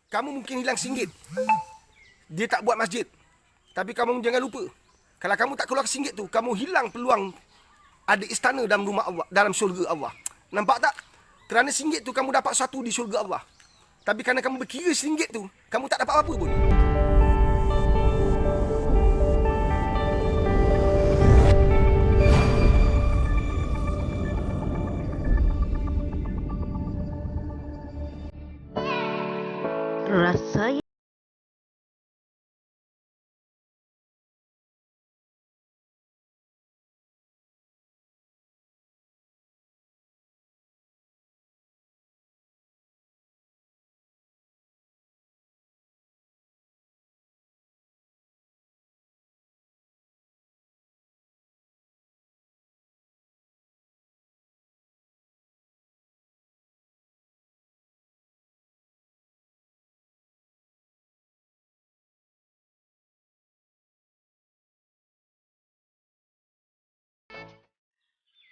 Kamu mungkin hilang RM1. Dia tak buat masjid. Tapi kamu jangan lupa, kalau kamu tak keluar RM1 tu, kamu hilang peluang ada istana dalam rumah Allah, dalam syurga Allah. Nampak tak? Kerana RM1 tu kamu dapat satu di syurga Allah. Tapi kerana kamu berkira RM1 tu, kamu tak dapat apa pun. Rasa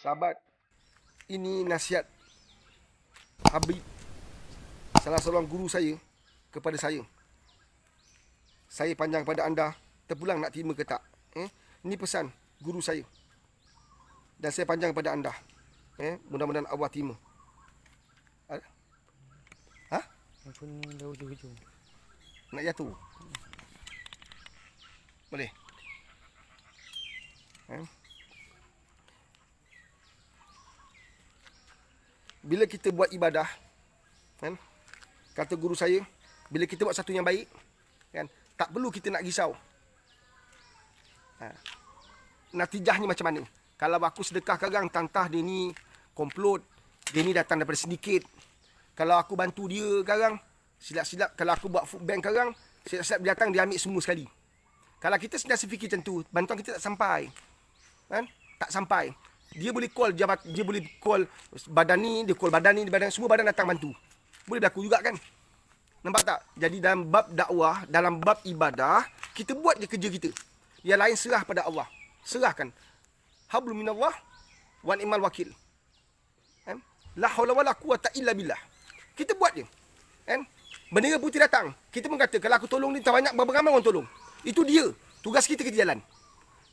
Sahabat, ini nasihat Habib, salah seorang guru saya, kepada saya. Saya panjang pada anda, terpulang nak terima ke tak? Ini pesan guru saya. Dan saya panjang pada anda. Mudah-mudahan Allah terima. Ha? Pun dah hujung-hujung. Nak jatuh? Boleh? Bila kita buat ibadah, kan, kata guru saya, bila kita buat satu yang baik, kan, tak perlu kita nak risau. Natijahnya macam mana? Kalau aku sedekah sekarang, tantah dia ni komplot, dia ni datang daripada sedikit. Kalau aku bantu dia sekarang, silap-silap, kalau aku buat food bank sekarang, silap-silap dia datang, dia ambil semua sekali. Kalau kita sentiasa fikir macam tu, bantuan kita tak sampai. Kan? Tak sampai. Dia boleh call jabat, dia boleh call badan ni, dia call badan ni, badan semua badan datang bantu. Boleh berlaku juga kan? Nampak tak? Jadi dalam bab dakwah, dalam bab ibadah, kita buat je kerja kita. Yang lain serah pada Allah. Serahkan. Hablum minallah wa ni'mal wakil. La haula wala quwata illa billah. Kita buat je. Kan? Bendera putih datang. Kita pun kata, kalau aku tolong ni tak banyak, berapa ramai orang tolong. Itu dia. Tugas kita jalan.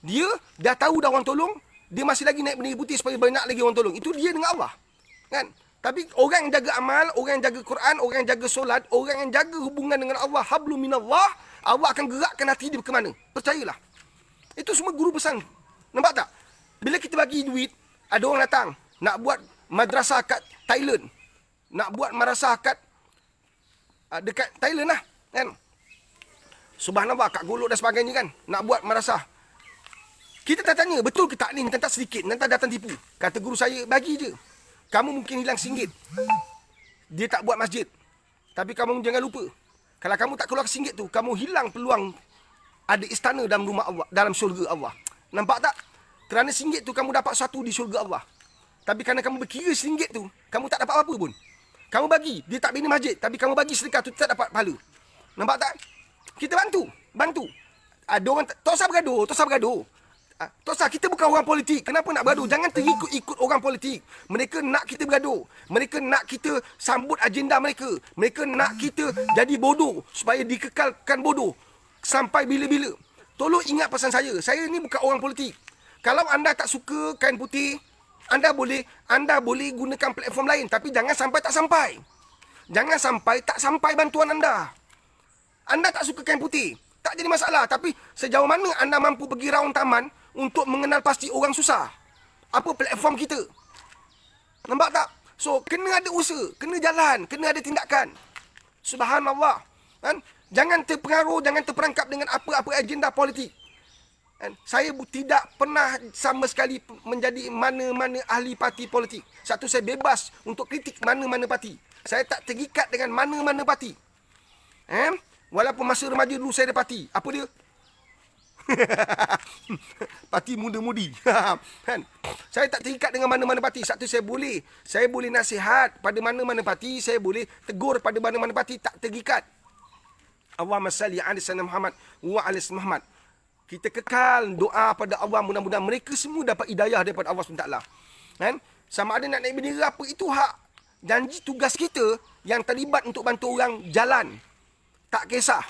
Dia dah tahu dah orang tolong, dia masih lagi naik bendera putih supaya banyak lagi orang tolong. Itu dia dengan Allah. Kan? Tapi orang yang jaga amal, orang yang jaga Quran, orang yang jaga solat, orang yang jaga hubungan dengan Allah, hablum minallah, Allah akan gerakkan hati dia ke mana. Percayalah. Itu semua guru pesan. Nampak tak? Bila kita bagi duit, ada orang datang nak buat madrasah kat Thailand. Nak buat madrasah kat dekat Thailand lah, kan? Subhanallah, kat Golok dan sebagainya kan. Nak buat madrasah. Kita tak tanya, betul ke tak ni? Tentang sedikit, nanti datang tipu. Kata guru saya, bagi je. Kamu mungkin hilang RM1. Dia tak buat masjid. Tapi kamu jangan lupa, kalau kamu tak keluar RM1 tu, kamu hilang peluang ada istana dalam rumah Allah, dalam syurga Allah. Nampak tak? Kerana RM1 tu, kamu dapat satu di syurga Allah. Tapi kerana kamu berkira RM1 tu, kamu tak dapat apa-apa pun. Kamu bagi, dia tak bina masjid, tapi kamu bagi sedekah tu, tak dapat pahala. Nampak tak? Kita bantu. Ada orang, tak usah bergaduh. Tak usah, kita bukan orang politik. Kenapa nak bergaduh? Jangan terikut-ikut orang politik. Mereka nak kita bergaduh. Mereka nak kita sambut agenda mereka. Mereka nak kita jadi bodoh supaya dikekalkan bodoh sampai bila-bila. Tolong ingat pesan saya. Saya ni bukan orang politik. Kalau anda tak suka kain putih, anda boleh gunakan platform lain, tapi jangan sampai tak sampai. Jangan sampai tak sampai bantuan anda. Anda tak suka kain putih, tak jadi masalah. Tapi sejauh mana anda mampu pergi raung taman untuk mengenal pasti orang susah? Apa platform kita? Nampak tak? So, kena ada usaha, kena jalan, kena ada tindakan. Subhanallah. Kan? Jangan terpengaruh, jangan terperangkap dengan apa-apa agenda politik. Kan? Saya tidak pernah sama sekali menjadi mana-mana ahli parti politik. Satu, saya bebas untuk kritik mana-mana parti. Saya tak terikat dengan mana-mana parti. Walaupun masa remaja dulu saya ada parti. Apa dia? Parti muda-mudi. Kan? Saya tak terikat dengan mana-mana parti. Satu, saya boleh nasihat pada mana-mana parti. Saya boleh tegur pada mana-mana parti. Tak terikat. Allahumma salli ala sayyidina Muhammad wa ala sayyidina Muhammad. Kita kekal doa pada Allah, mudah-mudahan mereka semua dapat hidayah daripada Allah SWT. Kan? Sama ada nak naik bendera apa, itu hak janji tugas kita yang terlibat untuk bantu orang jalan. Tak kisah.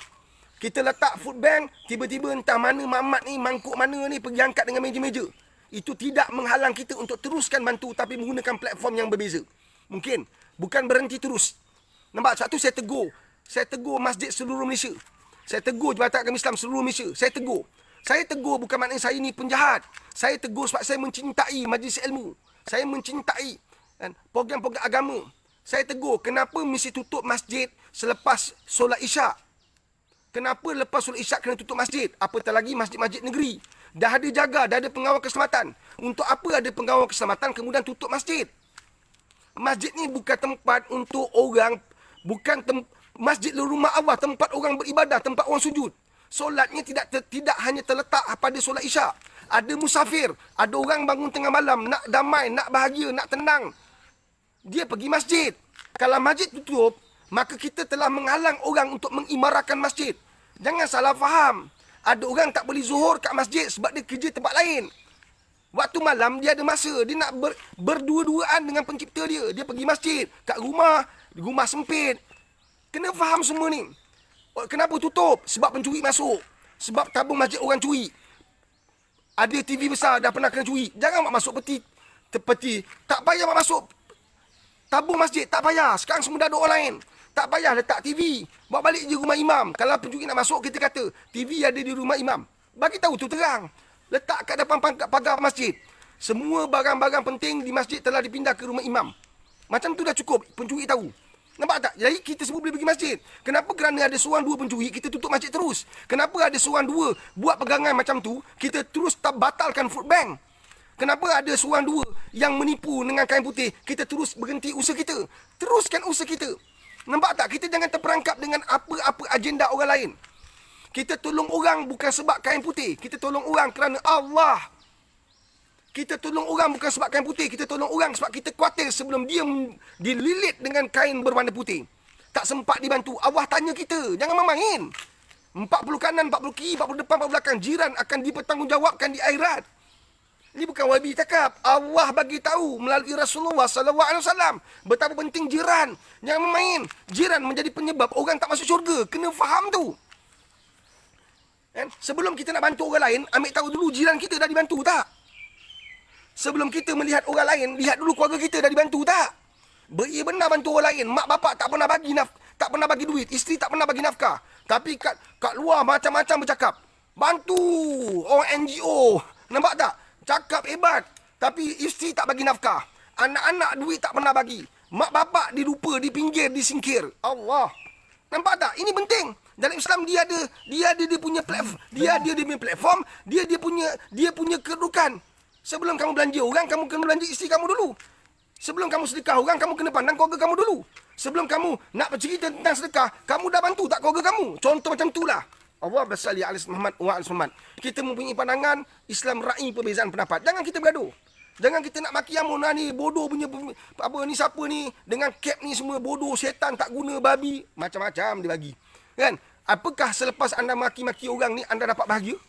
Kita letak food bank, tiba-tiba entah mana mamat ni, mangkuk mana ni pergi angkat dengan meja-meja. Itu tidak menghalang kita untuk teruskan bantu tapi menggunakan platform yang berbeza. Mungkin. Bukan berhenti terus. Nampak? Sebab tu saya tegur. Saya tegur masjid seluruh Malaysia. Saya tegur Jabatan Agama Islam seluruh Malaysia. Saya tegur. Saya tegur bukan maknanya saya ni penjahat. Saya tegur sebab saya mencintai majlis ilmu. Saya mencintai program-program agama. Saya tegur kenapa mesti tutup masjid selepas solat isyak. Kenapa lepas solat isyak kena tutup masjid? Apatah lagi masjid-masjid negeri. Dah ada jaga, dah ada pengawal keselamatan. Untuk apa ada pengawal keselamatan kemudian tutup masjid? Masjid ni bukan tempat untuk orang, masjid rumah Allah, tempat orang beribadah, tempat orang sujud. Solatnya tidak hanya terletak pada solat isyak. Ada musafir, ada orang bangun tengah malam, nak damai, nak bahagia, nak tenang. Dia pergi masjid. Kalau masjid tutup, maka kita telah menghalang orang untuk mengimarakan masjid. Jangan salah faham. Ada orang tak boleh zuhur kat masjid sebab dia kerja tempat lain. Waktu malam dia ada masa. Dia nak berdua-duaan dengan pencipta dia. Dia pergi masjid. Kat rumah sempit. Kena faham semua ni. Kenapa tutup? Sebab pencuri masuk. Sebab tabung masjid orang curi. Ada TV besar dah pernah kena curi. Jangan masuk peti. Tak payah masuk tabung masjid. Tak payah. Sekarang semua dah ada orang lain. Tak payah letak TV. Bawa balik je rumah imam. Kalau pencuri nak masuk, kita kata TV ada di rumah imam. Bagi tahu tu terang. Letak kat depan pagar masjid. Semua barang-barang penting di masjid telah dipindah ke rumah imam. Macam tu dah cukup. Pencuri tahu. Nampak tak? Jadi kita semua boleh pergi masjid. Kenapa kerana ada seorang dua pencuri, kita tutup masjid terus? Kenapa ada seorang dua buat pegangan macam tu, kita terus batalkan food bank? Kenapa ada seorang dua yang menipu dengan kain putih, kita terus berhenti usaha kita? Teruskan usaha kita. Nampak tak? Kita jangan terperangkap dengan apa-apa agenda orang lain. Kita tolong orang bukan sebab kain putih. Kita tolong orang kerana Allah. Kita tolong orang bukan sebab kain putih. Kita tolong orang sebab kita khawatir sebelum dia dililit dengan kain berwarna putih. Tak sempat dibantu. Allah tanya kita. Jangan main-main. 40 kanan, 40 kiri, 40 depan, 40 belakang. Jiran akan dipertanggungjawabkan di akhirat. Ini bukan wabi cakap. Allah bagi tahu melalui Rasulullah SAW betapa penting jiran. Jangan main. Jiran menjadi penyebab orang tak masuk syurga. Kena faham tu. Sebelum kita nak bantu orang lain, ambil tahu dulu jiran kita dah dibantu tak? Sebelum kita melihat orang lain, lihat dulu keluarga kita dah dibantu tak? Benar bantu orang lain. Mak bapak tak pernah bagi duit. Isteri tak pernah bagi nafkah. Tapi kat luar macam-macam bercakap. Bantu orang NGO. Nampak tak? Cakap hebat. Tapi isteri tak bagi nafkah. Anak-anak duit tak pernah bagi. Mak bapak dilupa, dipinggir, disingkir. Allah. Nampak tak? Ini penting. Dalam Islam dia punya platform. Dia punya platform. Dia punya kedudukan. Sebelum kamu belanja orang, kamu kena belanja isteri kamu dulu. Sebelum kamu sedekah orang, kamu kena pandang keluarga kamu dulu. Sebelum kamu nak bercerita tentang sedekah, kamu dah bantu tak keluarga kamu? Contoh macam itulah. Allah bersalli ala Muhammad wa ala Muhammad. Kita mempunyai pandangan Islam ra'i perbezaan pendapat. Jangan kita bergaduh. Jangan kita nak maki Amuna ni bodoh punya apa ni siapa ni dengan cap ni semua bodoh, setan tak guna, babi, macam-macam dia bagi. Kan? Apakah selepas anda maki-maki orang ni anda dapat bahagia?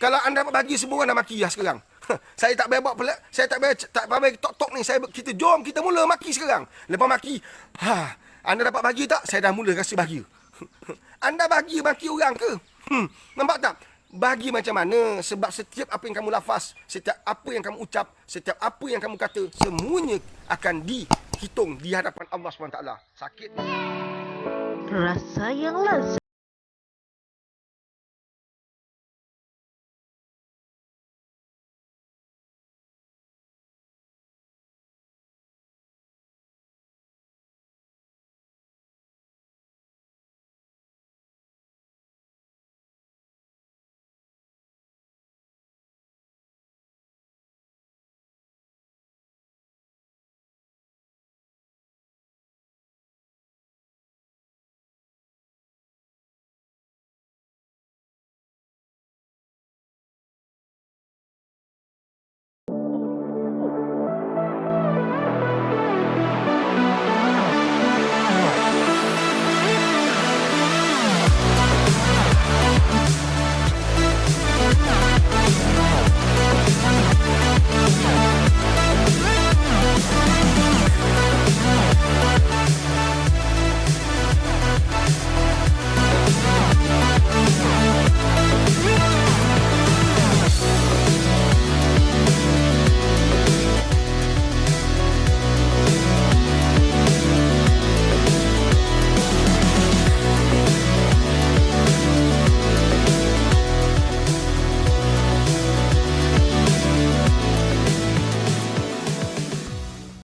Kalau anda dapat bahagia, semua orang dah maki dah sekarang. Saya tak payah tok-tok ni. Kita jom kita mula maki sekarang. Lepas maki, anda dapat bahagia tak? Saya dah mula rasa bahagia. Anda bahagia maki orang ke? Nampak tak? Bahagia macam mana? Sebab setiap apa yang kamu lafaz, setiap apa yang kamu ucap, setiap apa yang kamu kata, semuanya akan dihitung di hadapan Allah SWT. Sakit. Rasa yang lazat.